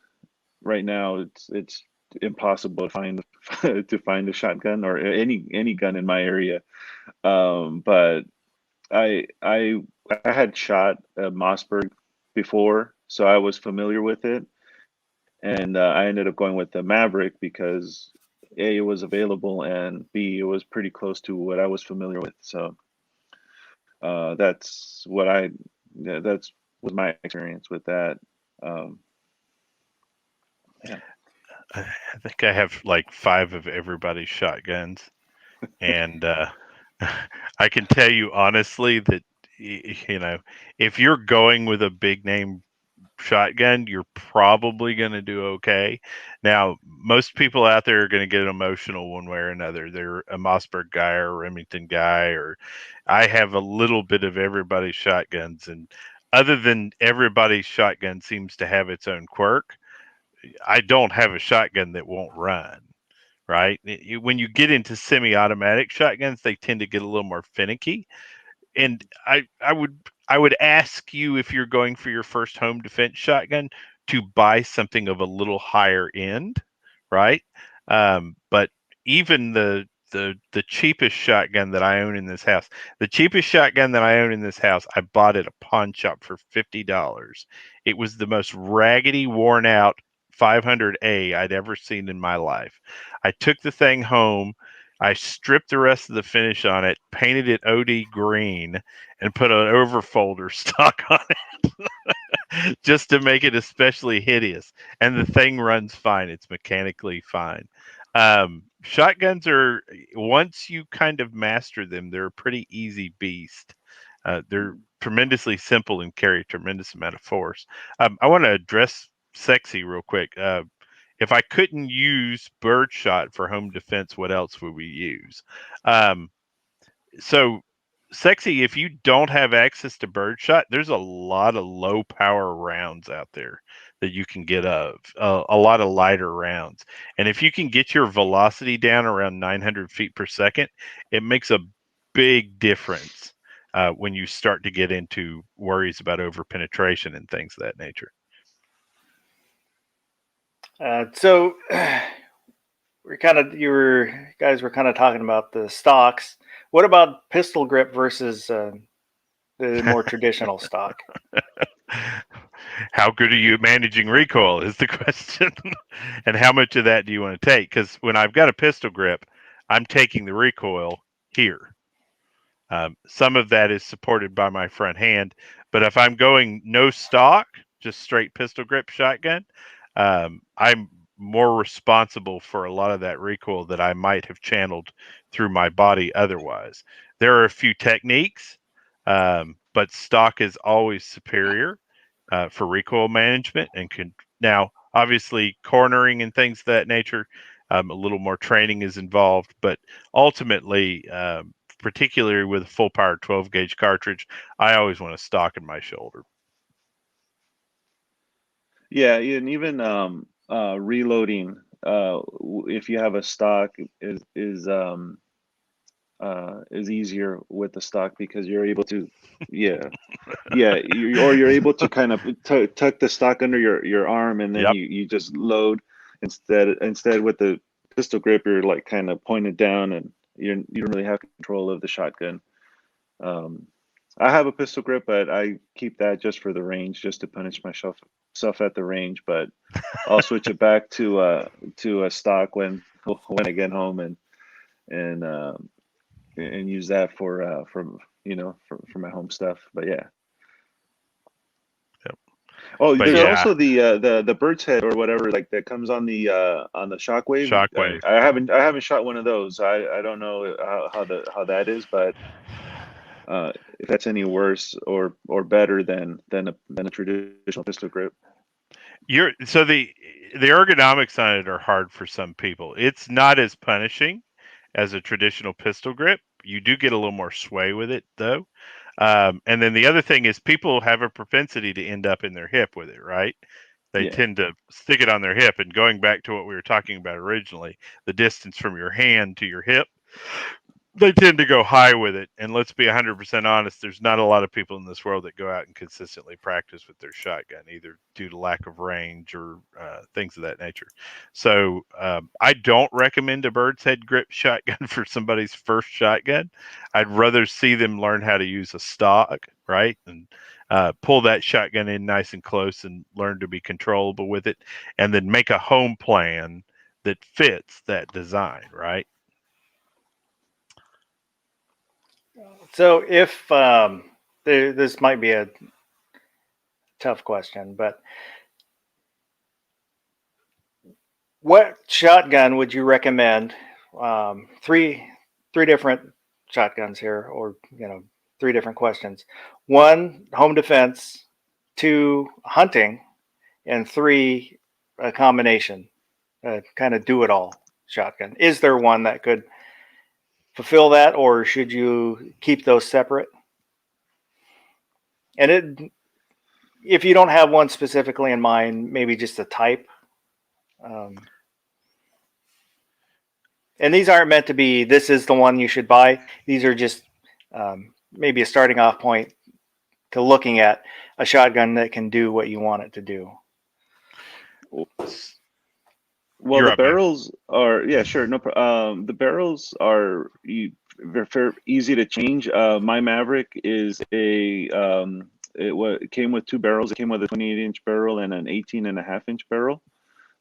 C: right now it's impossible to find to find a shotgun or any gun in my area. But I I I had shot a Mossberg before, so I was familiar with it, and I ended up going with the Maverick because A, it was available, and B, it was pretty close to what I was familiar with. So that's what that's was my experience with that. Um, yeah.
B: I think I have like 5 of everybody's shotguns, and I can tell you honestly that if you're going with a big name shotgun, you're probably going to do okay. Now, most people out there are going to get emotional one way or another. They're a Mossberg guy or a Remington guy, or I have a little bit of everybody's shotguns. And other than everybody's shotgun seems to have its own quirk, I don't have a shotgun that won't run. Right? When you get into semi-automatic shotguns, they tend to get a little more finicky. And I would ask you, if you're going for your first home defense shotgun, to buy something of a little higher end, right? But even the cheapest shotgun that I own in this house, I bought at a pawn shop for $50. It was the most raggedy, worn out 500A I'd ever seen in my life. I took the thing home. I stripped the rest of the finish on it, painted it OD green, and put an overfolder stock on it. just to make it especially hideous. And the thing runs fine. It's mechanically fine. Shotguns are, once you kind of master them, they're a pretty easy beast. They're tremendously simple and carry a tremendous amount of force. I want to address sexy real quick. If I couldn't use birdshot for home defense, what else would we use? So sexy, if you don't have access to birdshot, there's a lot of low power rounds out there that you can get a lot of lighter rounds. And if you can get your velocity down around 900 feet per second, it makes a big difference when you start to get into worries about over penetration and things of that nature.
A: So you guys were kind of talking about the stocks. What about pistol grip versus the more traditional stock?
B: How good are you managing recoil is the question. And how much of that do you want to take? Because when I've got a pistol grip, I'm taking the recoil here. Some of that is supported by my front hand, but if I'm going no stock, just straight pistol grip shotgun, I'm more responsible for a lot of that recoil that I might have channeled through my body otherwise. There are a few techniques, but stock is always superior for recoil management and can now obviously cornering and things of that nature. A little more training is involved, but ultimately, particularly with a full power 12 gauge cartridge, I always want to stock in my shoulder.
C: Yeah, and even reloading, if you have a stock, is easier with the stock because you're able to, yeah, or you're able to kind of tuck the stock under your arm, and then
B: Yep.
C: you just load instead with the pistol grip, you're like kind of pointed down, and you don't really have control of the shotgun. I have a pistol grip, but I keep that just for the range, just to punish myself at the range. But I'll switch it back to a stock when I get home, and use that for my home stuff. But yeah.
B: Yep.
C: Oh,
B: But
C: there's
B: yeah.
C: also the bird's head or whatever, like that comes on the shockwave.
B: Shockwave.
C: I haven't shot one of those. I don't know how that is, but if that's any worse or better than a traditional pistol grip.
B: So the ergonomics on it are hard for some people. It's not as punishing as a traditional pistol grip. You do get a little more sway with it though. And then the other thing is people have a propensity to end up in their hip with it, right? They
C: Yeah.
B: tend to stick it on their hip. And going back to what we were talking about originally, the distance from your hand to your hip, they tend to go high with it. And let's be 100% honest, there's not a lot of people in this world that go out and consistently practice with their shotgun, either due to lack of range or things of that nature. So I don't recommend a bird's head grip shotgun for somebody's first shotgun. I'd rather see them learn how to use a stock, right? And pull that shotgun in nice and close and learn to be controllable with it, and then make a home plan that fits that design, right?
A: So if this might be a tough question, but what shotgun would you recommend? Three different shotguns here, or three different questions. 1, home defense. 2, hunting, and 3, a combination, kind of do it all shotgun. Is there one that could fulfill that, or should you keep those separate? And if you don't have one specifically in mind, maybe just a type. And these aren't meant to be, this is the one you should buy. These are just maybe a starting off point to looking at a shotgun that can do what you want it to do.
C: Well,
B: You're
C: the
B: up, man.
C: barrels are, yeah, sure. No, the barrels are very easy to change. My Maverick is it came with 2 barrels. It came with a 28-inch barrel and an 18.5-inch barrel.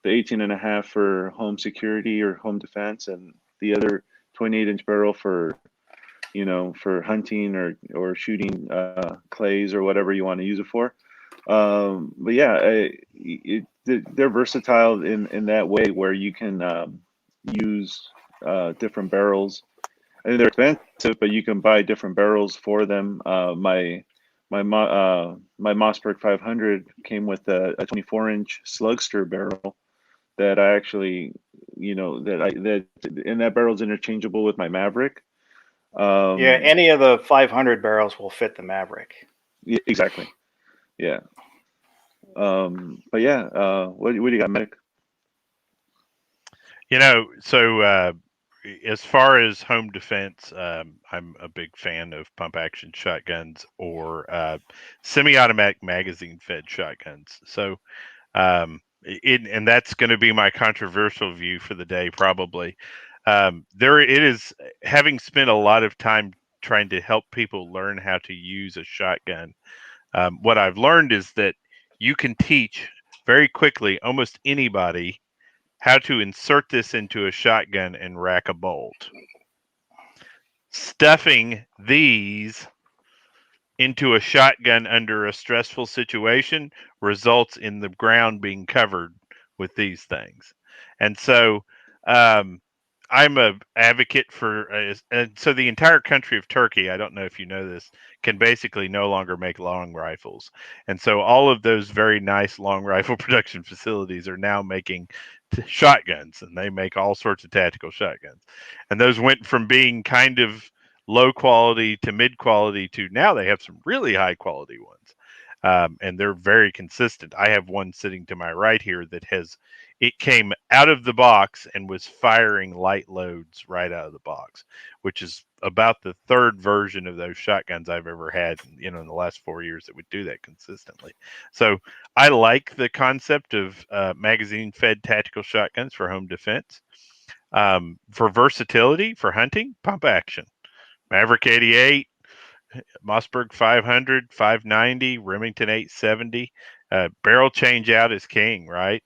C: The 18.5 for home security or home defense, and the other 28-inch barrel for hunting or shooting clays or whatever you want to use it for. But yeah, they're versatile in that way where you can use different barrels. I mean, they're expensive, but you can buy different barrels for them. My Mossberg 500 came with a 24-inch Slugster barrel that I actually, and that barrel's interchangeable with my Maverick.
A: Yeah, any of the 500 barrels will fit the Maverick.
C: Yeah, exactly. Yeah. But yeah, what do you got, Medic?
B: So as far as home defense, I'm a big fan of pump action shotguns or semi-automatic magazine-fed shotguns. So, and that's going to be my controversial view for the day, probably. It is, having spent a lot of time trying to help people learn how to use a shotgun. What I've learned is that you can teach very quickly almost anybody how to insert this into a shotgun and rack a bolt. Stuffing these into a shotgun under a stressful situation results in the ground being covered with these things. And so I'm a advocate for, and so the entire country of Turkey, I don't know if you know this, can basically no longer make long rifles. And so all of those very nice long rifle production facilities are now making shotguns, and they make all sorts of tactical shotguns. And those went from being kind of low quality to mid quality to now they have some really high quality ones. And they're very consistent. I have one sitting to my right here that it came out of the box and was firing light loads right out of the box, which is about the third version of those shotguns I've ever had, in the last 4 years that would do that consistently. So I like the concept of magazine fed tactical shotguns for home defense. For versatility, for hunting, pump action. Maverick 88, Mossberg 500, 590, Remington 870. Barrel change out is king, right?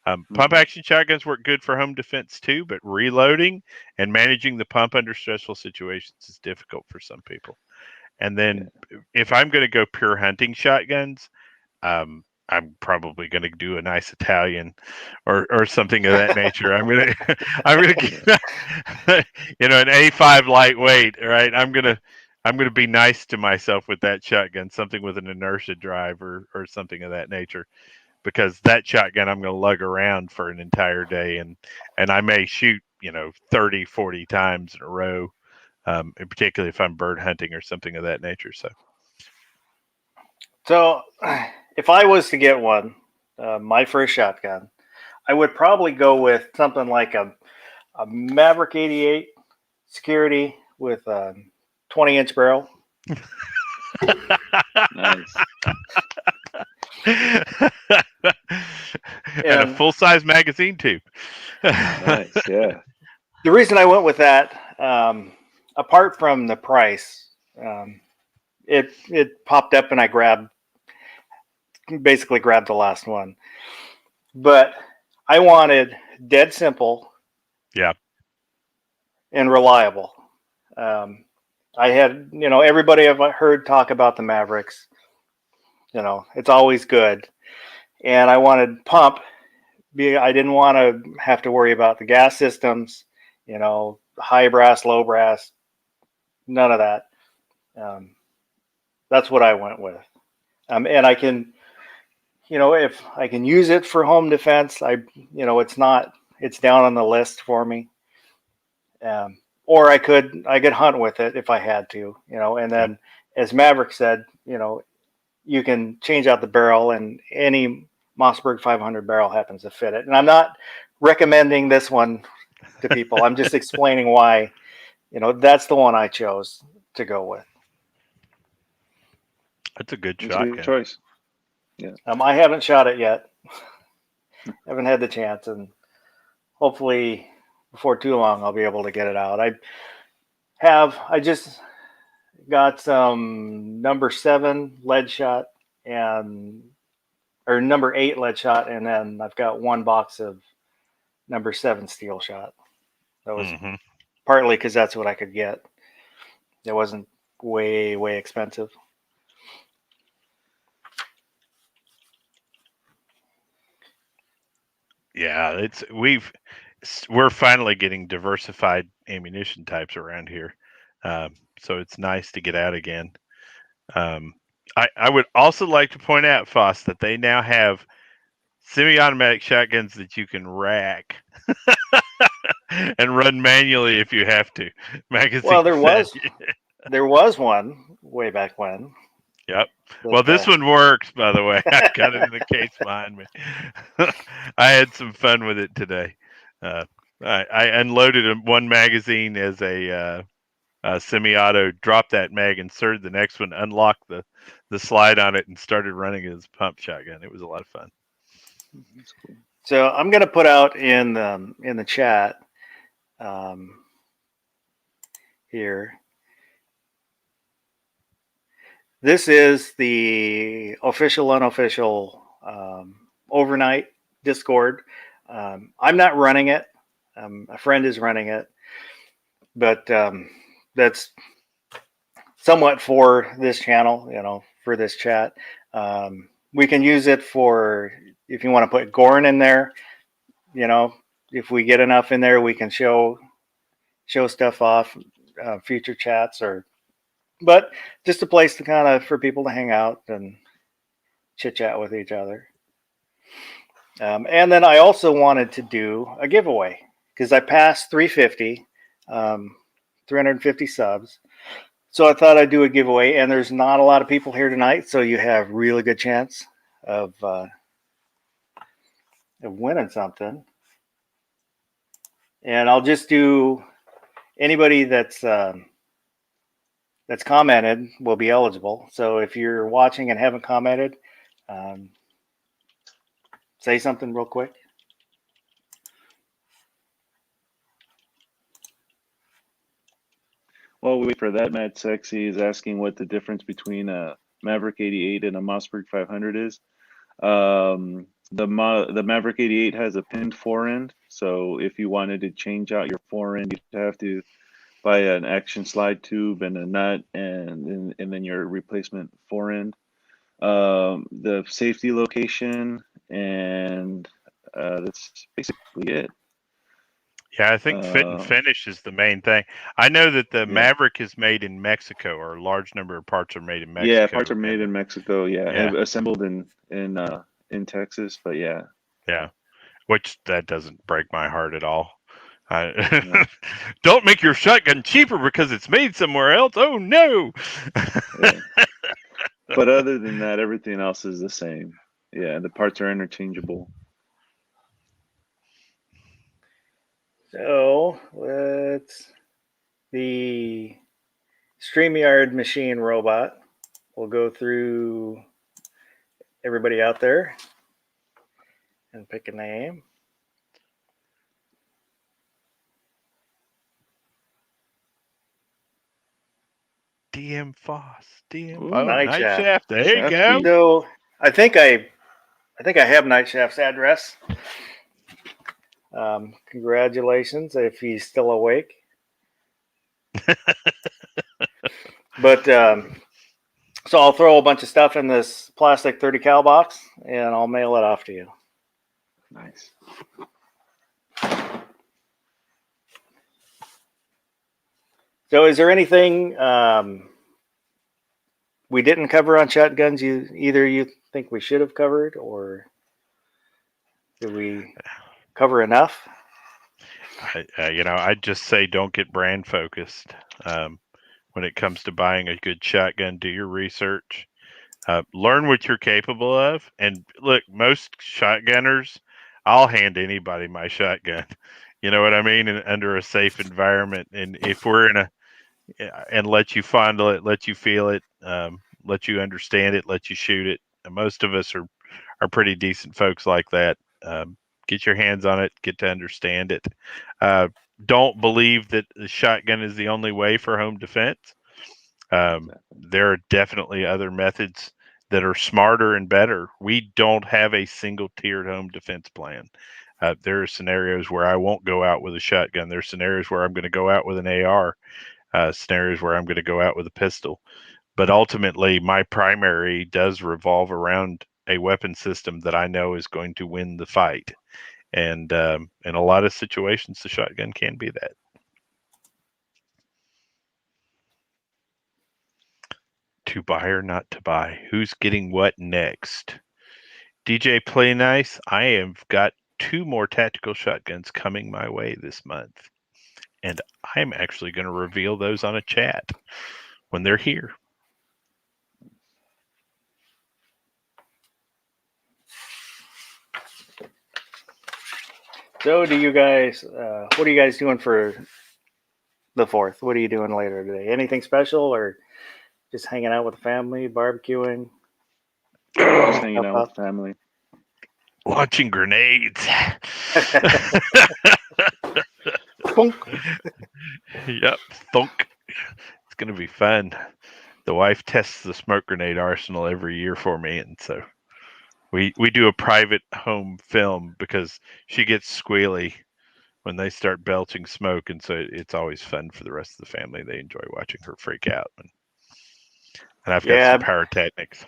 B: Pump action shotguns work good for home defense too, but reloading and managing the pump under stressful situations is difficult for some people. And then if I'm going to go pure hunting shotguns, I'm probably going to do a nice Italian or something of that nature. I'm gonna get an A5 lightweight, right? I'm gonna be nice to myself with that shotgun, something with an inertia drive or something of that nature, because that shotgun I'm going to lug around for an entire day, and I may shoot 30, 40 times in a row, and particularly if I'm bird hunting or something of that nature.
A: So, if I was to get one, my first shotgun, I would probably go with something like a Maverick 88 security with a 20-inch barrel.
C: Nice.
B: And a full-size magazine tube.
C: Nice, yeah.
A: The reason I went with that, apart from the price, it popped up and I basically grabbed the last one. But I wanted dead simple,
B: yeah,
A: and reliable. I had, everybody I've heard talk about the Mavericks. It's always good, and I wanted pump. I didn't want to have to worry about the gas systems, high brass, low brass, none of that. That's what I went with, and I can, if I can use it for home defense, it's down on the list for me. Or I could hunt with it if I had to, and then as Maverick said, you can change out the barrel and any Mossberg 500 barrel happens to fit it. And I'm not recommending this one to people. I'm just explaining why, that's the one I chose to go with.
B: That's a good
C: choice. Yeah.
A: I haven't shot it yet. Haven't had the chance, and hopefully before too long I'll be able to get it out. I just got some number 7 lead shot or number 8 lead shot, and then I've got one box of number 7 steel shot. That was partly because that's what I could get. It wasn't way expensive.
B: Yeah, we're finally getting diversified ammunition types around here, so it's nice to get out again. I would also like to point out, Foss, that they now have semi-automatic shotguns that you can rack and run manually if you have to. Magazine
A: Well,
B: fed.
A: there was one way back when.
B: Yep.
A: That,
B: Well, this one works, by the way. I got it in the case behind me. I had some fun with it today. I unloaded one magazine as a semi-auto, dropped that mag, inserted the next one, unlocked the slide on it, and started running it as a pump shotgun. It was a lot of fun.
C: That's cool.
A: So I'm going to put out in the chat here. This is the official, unofficial overnight Discord. I'm not running it. A friend is running it, but that's somewhat for this channel, for this chat. We can use it for if you want to put Gorn in there. If we get enough in there, we can show stuff off, future chats, but just a place to kind of for people to hang out and chit chat with each other. And then I also wanted to do a giveaway because I passed 350, 350 subs. So I thought I'd do a giveaway, and there's not a lot of people here tonight, so you have really good chance of winning something. And I'll just do anybody that's commented will be eligible. So if you're watching and haven't commented, say something real quick.
C: While we wait for that, Mad Sexy is asking what the difference between a Maverick 88 and a Mossberg 500 is. The Maverick 88 has a pinned forend, so if you wanted to change out your forend, you'd have to buy an action slide tube and a nut, and then your replacement forend. The safety location, and that's basically it.
B: Yeah, I think fit and finish is the main thing. I know that the Maverick is made in Mexico, or a large number of parts are made in Mexico.
C: Yeah, parts are made in Mexico. Yeah. Assembled in Texas, but yeah.
B: Yeah, which that doesn't break my heart at all. Don't make your shotgun cheaper because it's made somewhere else. Oh no!
C: Yeah. But other than that, everything else is the same. Yeah, the parts are interchangeable.
A: So the StreamYard Machine robot. We'll go through everybody out there and pick a name.
B: DM Foss, DM.
A: Ooh, Night
B: Shaft. There you go.
A: So I think I have Night Shaft's address. Congratulations if he's still awake. But so I'll throw a bunch of stuff in this plastic 30 cal box and I'll mail it off to you.
C: Nice.
A: So is there anything we didn't cover on shotguns you think we should have covered, or did we cover enough?
B: I'd just say don't get brand focused. When it comes to buying a good shotgun, do your research. Learn what you're capable of. And look, most shotgunners, I'll hand anybody my shotgun. You know what I mean? Under a safe environment. And if we're and let you fondle it, let you feel it, let you understand it, let you shoot it. And most of us are pretty decent folks like that. Get your hands on it, get to understand it. Don't believe that the shotgun is the only way for home defense. There are definitely other methods that are smarter and better. We don't have a single tiered home defense plan. There are scenarios where I won't go out with a shotgun. There are scenarios where I'm going to go out with an AR. Scenarios where I'm going to go out with a pistol. But ultimately, my primary does revolve around a weapon system that I know is going to win the fight. And in a lot of situations, the shotgun can be that. To buy or not to buy? Who's getting what next? DJ Play Nice, I have got 2 more tactical shotguns coming my way this month. And I'm actually going to reveal those on a chat when they're here.
A: So, do you guys? What are you guys doing for the 4th? What are you doing later today? Anything special, or just hanging out with the family, barbecuing?
C: Just hanging out with family.
B: Launching grenades. Yep, thunk. It's going to be fun. The wife tests the smoke grenade arsenal every year for me, and so we do a private home film because she gets squealy when they start belching smoke, and so it's always fun for the rest of the family. They enjoy watching her freak out, and I've got some pyrotechnics.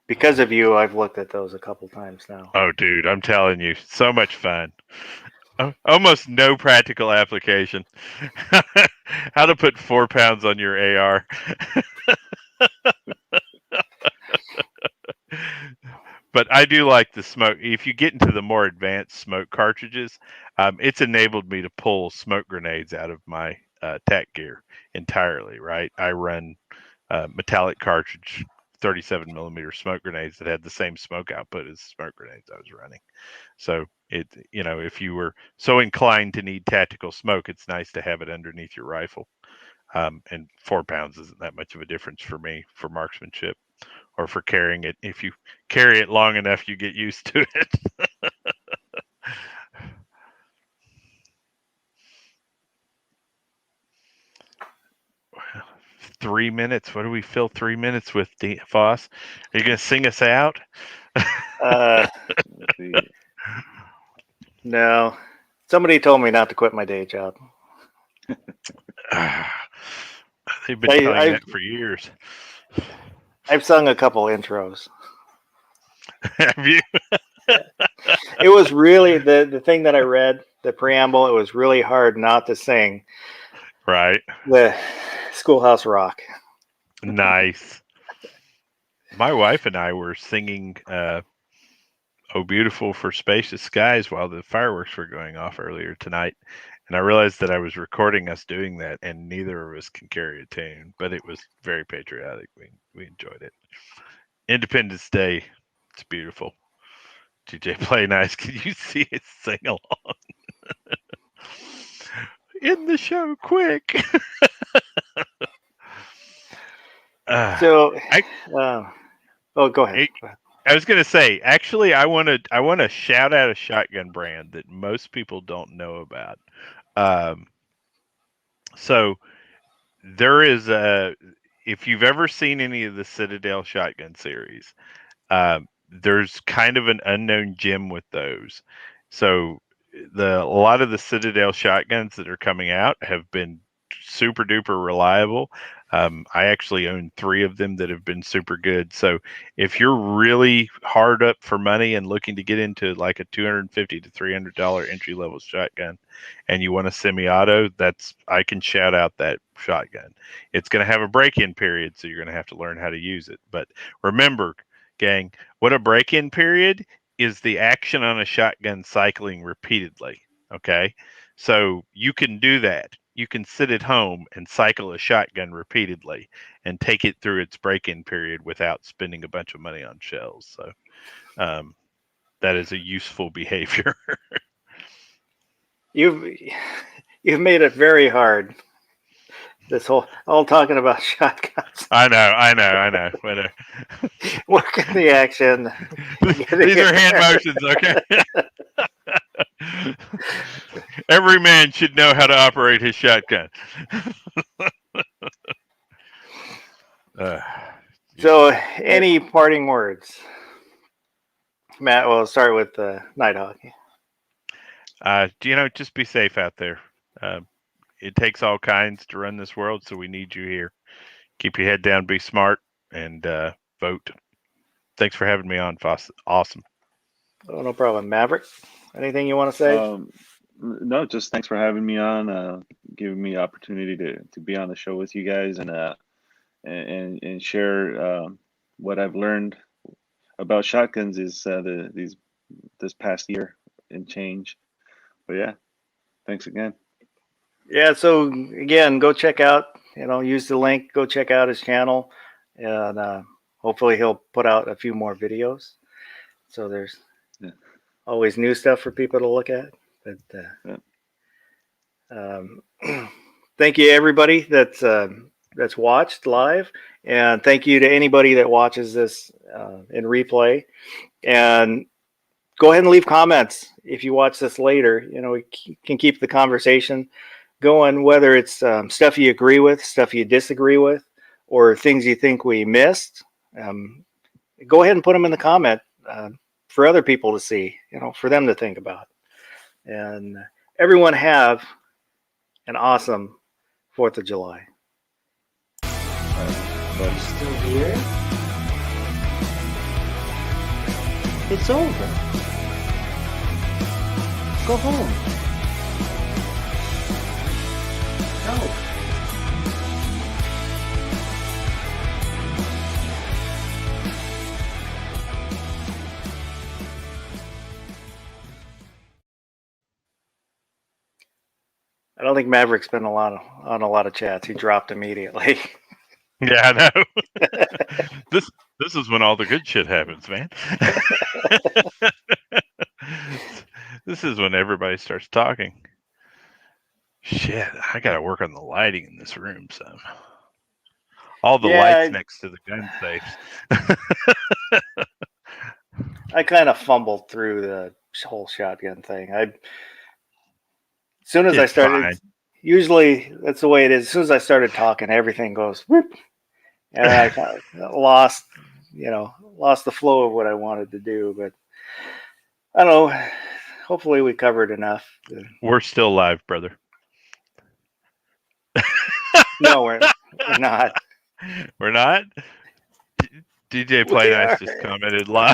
A: Because of you, I've looked at those a couple times now.
B: Oh, dude, I'm telling you, so much fun. Almost no practical application. How to put 4 pounds on your AR. But I do like the smoke. If you get into the more advanced smoke cartridges, it's enabled me to pull smoke grenades out of my tac gear entirely, right? I run metallic cartridge 37 millimeter smoke grenades that had the same smoke output as smoke grenades I was running. So if you were so inclined to need tactical smoke, it's nice to have it underneath your rifle. And 4 pounds isn't that much of a difference for me for marksmanship or for carrying it. If you carry it long enough, you get used to it. 3 minutes. What do we fill 3 minutes with, Foss? Are you going to sing us out?
A: No. Somebody told me not to quit my day job.
B: They've been telling that for years.
A: I've sung a couple intros.
B: Have you?
A: It was really the thing that I read, the preamble, it was really hard not to sing.
B: Right.
A: The Schoolhouse Rock.
B: Nice. My wife and I were singing Oh Beautiful for Spacious Skies while the fireworks were going off earlier tonight. And I realized that I was recording us doing that, and neither of us can carry a tune, but it was very patriotic. We enjoyed it. Independence Day, it's beautiful. DJ Play Nice, can you see it sing along? In the show, quick.
A: Go ahead.
B: I was gonna say, actually, I want to shout out a shotgun brand that most people don't know about. So there is if you've ever seen any of the Citadel shotgun series, there's kind of an unknown gem with those. So a lot of the Citadel shotguns that are coming out have been super duper reliable. I actually own 3 of them that have been super good. So if you're really hard up for money and looking to get into like a $250 to $300 entry level shotgun, and you want a semi-auto, I can shout out that shotgun. It's going to have a break-in period, so you're going to have to learn how to use it. But remember, gang, what a break-in period is the action on a shotgun cycling repeatedly. Okay, so you can do that. You can sit at home and cycle a shotgun repeatedly and take it through its break-in period without spending a bunch of money on shells. So that is a useful behavior.
A: You've made it very hard. This all talking about shotguns.
B: I know.
A: Working the action.
B: These are hand motions, okay? Every man should know how to operate his shotgun.
A: So, any parting words? Matt, we'll start with Nighthawk.
B: Just be safe out there. It takes all kinds to run this world, so we need you here. Keep your head down, be smart, and vote. Thanks for having me on, Foss. Awesome.
A: Oh, no problem. Maverick? anything you want to say?
C: No, just thanks for having me on, giving me the opportunity to be on the show with you guys and share what I've learned about shotguns is this past year and change. But yeah, thanks again.
A: Yeah, so again, go check out, use the link, go check out his channel, and hopefully he'll put out a few more videos. So there's always new stuff for people to look at. But thank you everybody that's watched live, and thank you to anybody that watches this in replay. And go ahead and leave comments if you watch this later. We can keep the conversation going, whether it's stuff you agree with, stuff you disagree with, or things you think we missed. Go ahead and put them in the comment for other people to see, for them to think about. And everyone have an awesome 4th of July.
D: But still here? It's over. Go home. No.
A: I don't think Maverick's been on a lot of chats. He dropped immediately.
B: Yeah, I know. This is when all the good shit happens, man. This is when everybody starts talking. Shit, I gotta work on the lighting in this room, so all the lights next to the gun safes.
A: I kind of fumbled through the whole shotgun thing. As soon as I started,
B: fine.
A: Usually that's the way it is. As soon as I started talking, everything goes whoop, and I kind of lost the flow of what I wanted to do. But I don't know. Hopefully, we covered enough.
B: We're still live, brother.
A: No, we're not.
B: We're not. DJ Play Nice just commented live.